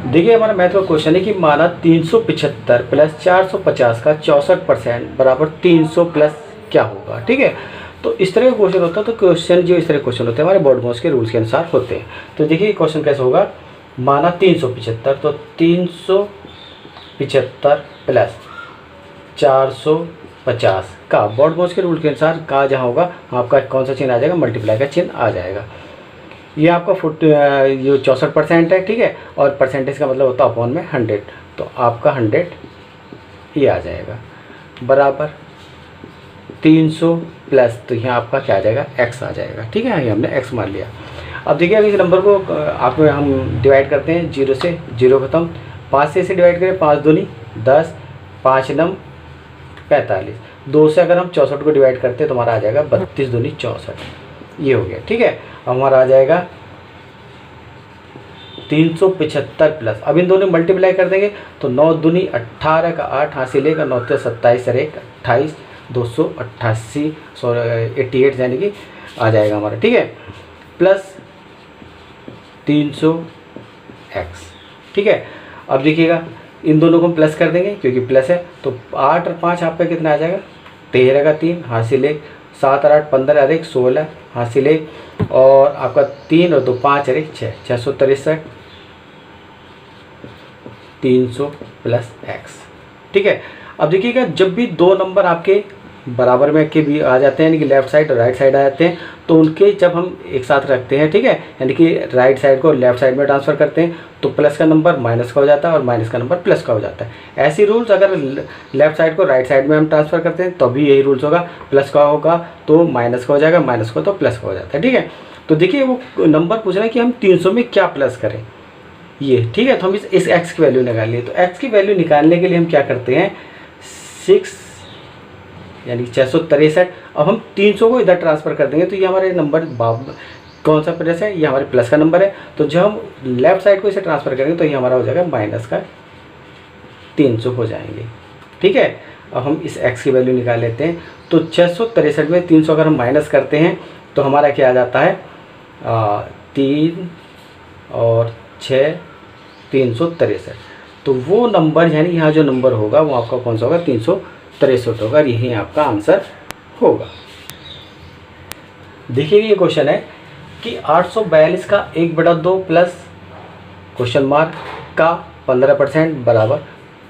देखिए हमारा मैथ का क्वेश्चन है कि माना 375 प्लस 450 का 64% बराबर 300 प्लस क्या होगा। ठीक है, तो इस तरह का क्वेश्चन होता है। तो क्वेश्चन जो इस तरह क्वेश्चन होते हैं हमारे बॉडमॉस के रूल्स के अनुसार होते हैं। तो देखिए क्वेश्चन कैसे होगा, माना 375, तो 375 प्लस 450 का बॉडमॉस के रूल के अनुसार का जहाँ होगा आपका कौन सा चिन्ह आ जाएगा, मल्टीप्लाई का चिन्ह आ जाएगा। ये आपका ये 64% है। ठीक है, और परसेंटेज का मतलब होता है अपॉन में 100, तो आपका 100 ये आ जाएगा बराबर 300 प्लस, तो यहाँ आपका क्या आ जाएगा, x आ जाएगा। ठीक है, ये हमने x मान लिया। अब देखिए अगर इस नंबर को आप में हम डिवाइड करते हैं, 0 से 0 खत्म, 5 से इसे डिवाइड करें, 5 दूनी 10, 5 नम 45, 2 से अगर हम 64 को डिवाइड करते हैं तो हमारा आ जाएगा 32 दूनी 64, ये हो गया। ठीक है, अब हमारा आ जाएगा 375 प्लस, अब इन दोनों मल्टीप्लाई कर देंगे तो 9 दूनी 18 का 8 हासिल लेगा, 9 से 27 सर 1 28, 288 88 यानी कि आ जाएगा हमारा। ठीक है, प्लस 300x। ठीक है, अब देखिएगा इन दोनों को हम प्लस कर देंगे क्योंकि प्लस है, तो 8 और 5 आपका कितना आ जाएगा, 13 का 3 हासिल 1, 7 और 8 15 और 1 16 हासिल 1, और आपका 3 और 2 5 और 1 6, 663 300 प्लस x। ठीक है, अब देखिएगा जब भी दो नंबर आपके बराबर में के भी आ जाते हैं, यानी कि लेफ्ट साइड और राइट साइड आ जाते हैं, तो उनके जब हम एक साथ रखते हैं, ठीक है, यानी कि राइट साइड को लेफ्ट साइड में ट्रांसफ़र करते हैं, तो प्लस का नंबर माइनस का हो जाता है और माइनस का नंबर प्लस का हो जाता है। ऐसे रूल्स अगर लेफ्ट साइड को राइट साइड में हम ट्रांसफ़र करते हैं तो भी यही रूल्स होगा, प्लस का होगा तो माइनस का हो जाएगा, माइनस का तो प्लस का हो जाता है। ठीक है, तो देखिए वो नंबर पूछ रहा है कि हम 300 में क्या प्लस करें ये। ठीक है, तो हम इस x की वैल्यू निकाल लिए, तो x की वैल्यू निकालने के लिए हम क्या करते हैं, 6 यानी 663, अब हम 300 को इधर ट्रांसफ़र कर देंगे तो ये हमारे नंबर कौन सा प्लस है, ये हमारे प्लस का नंबर है, तो जब हम लेफ्ट साइड को इसे ट्रांसफ़र करेंगे तो ये हमारा हो जाएगा माइनस का 300 हो जाएंगे। ठीक है, अब हम इस x की वैल्यू निकाल लेते हैं, तो 663 में 300 अगर हम माइनस करते हैं तो हमारा क्या आ जाता है, 3 और 6 363, तो वो नंबर यानी यहाँ जो नंबर होगा वो आपका कौन सा होगा, 363 होगा, और यही आपका आंसर होगा। देखिए ये क्वेश्चन है कि 842 का 1/2 प्लस क्वेश्चन मार्क का 15% बराबर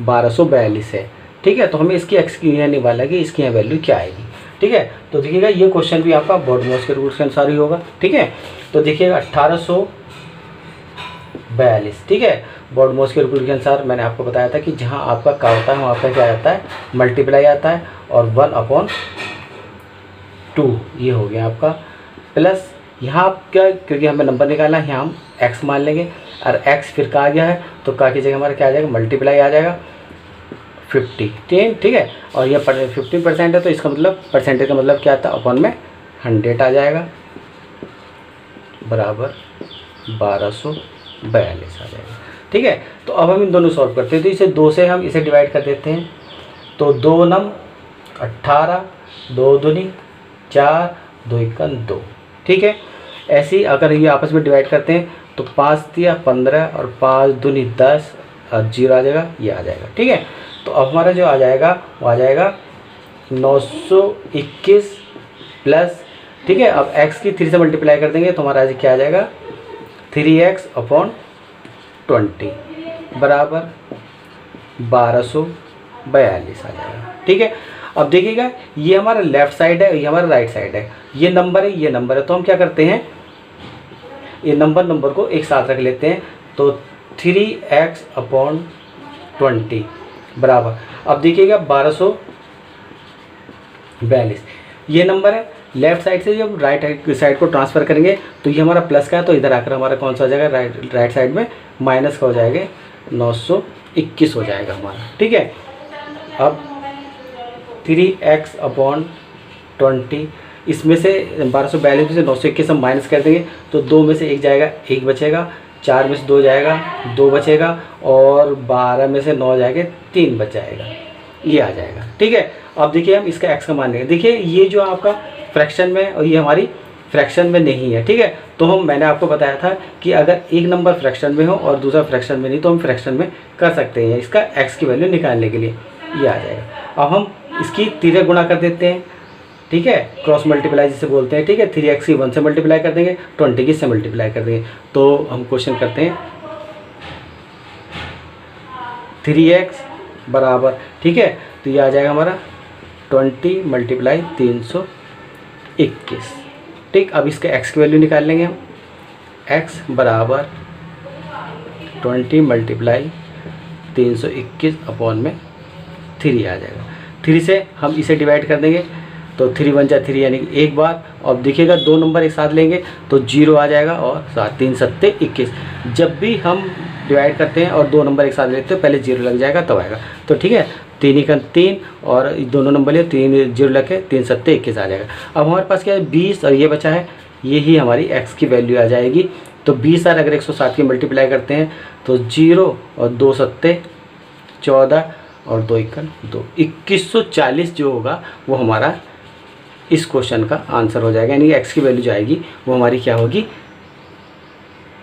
1242 है। ठीक है, तो हमें इसकी x की यहाँ निकालना है कि इसकी यहाँ वैल्यू क्या आएगी। ठीक है, तो देखिएगा ये क्वेश्चन भी आपका बॉडमॉस के रूल्स के अनुसार ही होगा। ठीक है, तो देखिएगा 1842। ठीक है, बॉडमॉस के रूल के अनुसार मैंने आपको बताया था कि जहाँ आपका का होता है वहाँ पर क्या आता है, मल्टीप्लाई आता है, और 1/2 ये हो गया आपका, प्लस यहाँ आप क्या, क्योंकि हमें नंबर निकालना है यहाँ हम x मान लेंगे, और x फिर का आ गया है तो का की जगह हमारा क्या आ जाएगा, मल्टीप्लाई आ जाएगा 50। ठीक है, और ये 50% है तो इसका मतलब परसेंटेज का मतलब क्या आता है, अपॉन में 100 आ जाएगा बराबर 1242 आ जाएगा। ठीक है, तो अब हम इन दोनों सॉल्व करते हैं, तो इसे 2 से हम इसे डिवाइड कर देते हैं, तो 2 नम 18, 2 दूनी 4, 2 एकम 2। ठीक है, ऐसे ही अगर ये आपस में डिवाइड करते हैं तो 5 दिया 15 और 5 दूनी 10 और 0 आ जाएगा, ये आ जाएगा। ठीक है, तो अब हमारा जो आ जाएगा वो आ जाएगा 921 प्लस, ठीक है, अब x की 3 से मल्टीप्लाई कर देंगे तो हमारा क्या आ जाएगा, 3x अपॉन 20 बराबर 1242 आ जाएगा। ठीक है, अब देखिएगा ये हमारा लेफ्ट साइड है, ये हमारा राइट साइड है, ये नंबर है, ये नंबर है, तो हम क्या करते हैं, ये नंबर को एक साथ रख लेते हैं, तो 3x अपॉन 20 बराबर, अब देखिएगा 1242 ये नंबर है। लेफ्ट साइड से जब राइट साइड को ट्रांसफ़र करेंगे तो ये हमारा प्लस का है, तो इधर आकर हमारा कौन सा हो जाएगा, राइट साइड में माइनस का हो जाएगा, 921 हो जाएगा हमारा। ठीक है, अब 3x अपॉन 20, इसमें से 1242 में से 921 हम माइनस कर देंगे तो 2 में से 1 जाएगा, 1 बचेगा, 4 में से 2 जाएगा, 2 बचेगा, और 12 में से 9 जाएगा, 3 बच जाएगा, ये आ जाएगा। ठीक है, अब देखिए हम इसका x का मान लेंगे। देखिए ये जो आपका फ्रैक्शन में और ये हमारी फ्रैक्शन में नहीं है, ठीक है। तो मैंने आपको बताया था कि अगर एक नंबर फ्रैक्शन में हो और दूसरा फ्रैक्शन में नहीं तो हम फ्रैक्शन में कर सकते हैं इसका x की वैल्यू निकालने के लिए, ये आ जाएगा। अब हम इसकी तिर्यक गुणा कर देते हैं, ठीक है, क्रॉस मल्टीप्लाई जिसे बोलते हैं, ठीक है। 3x की 1 से मल्टीप्लाई कर देंगे, 20 की से मल्टीप्लाई कर देंगे। तो हम क्वेश्चन करते हैं 3x बराबर, ठीक है, तो ये आ जाएगा हमारा 20 मल्टीप्लाई 321, ठीक। अब इसके x की वैल्यू निकाल लेंगे हम, x बराबर 20 मल्टीप्लाई 321 अपॉन में 3 आ जाएगा। 3 से हम इसे डिवाइड कर देंगे तो 3 1 जा 3 यानी कि एक बार। अब देखिएगा दो नंबर एक साथ लेंगे तो 0 आ जाएगा और 7 3 7 21। जब भी हम डिवाइड करते हैं और दो नंबर एक साथ लेते हैं पहले 0 लग जाएगा तब आएगा। तो ठीक है, 3 का 3 और दोनों नंबर लिए 3 0 लग के 3 7 21 आ जाएगा। अब हमारे पास क्या है 20 और ये बचा है, ये ही हमारी x की वैल्यू आ जाएगी। तो 20 साल अगर 107 की मल्टीप्लाई करते हैं तो 0 और 2 7 14 और 2 1 2 2140 जो होगा वो हमारा इस क्वेश्चन का आंसर हो जाएगा। यानी x की वैल्यू जो आएगी वो हमारी क्या होगी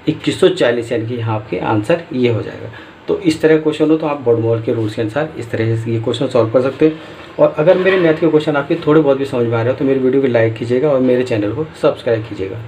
2140, यानी कि यहाँ आपके आंसर ये हो जाएगा। तो इस तरह का क्वेश्चन हो तो आप बर्नमोर के रूल्स के अनुसार इस तरह से ये क्वेश्चन सॉल्व कर सकते हैं। और अगर मेरे मैथ के क्वेश्चन आपके थोड़े बहुत भी समझ में आ रहे हो तो मेरी वीडियो को लाइक कीजिएगा और मेरे चैनल को सब्सक्राइब कीजिएगा।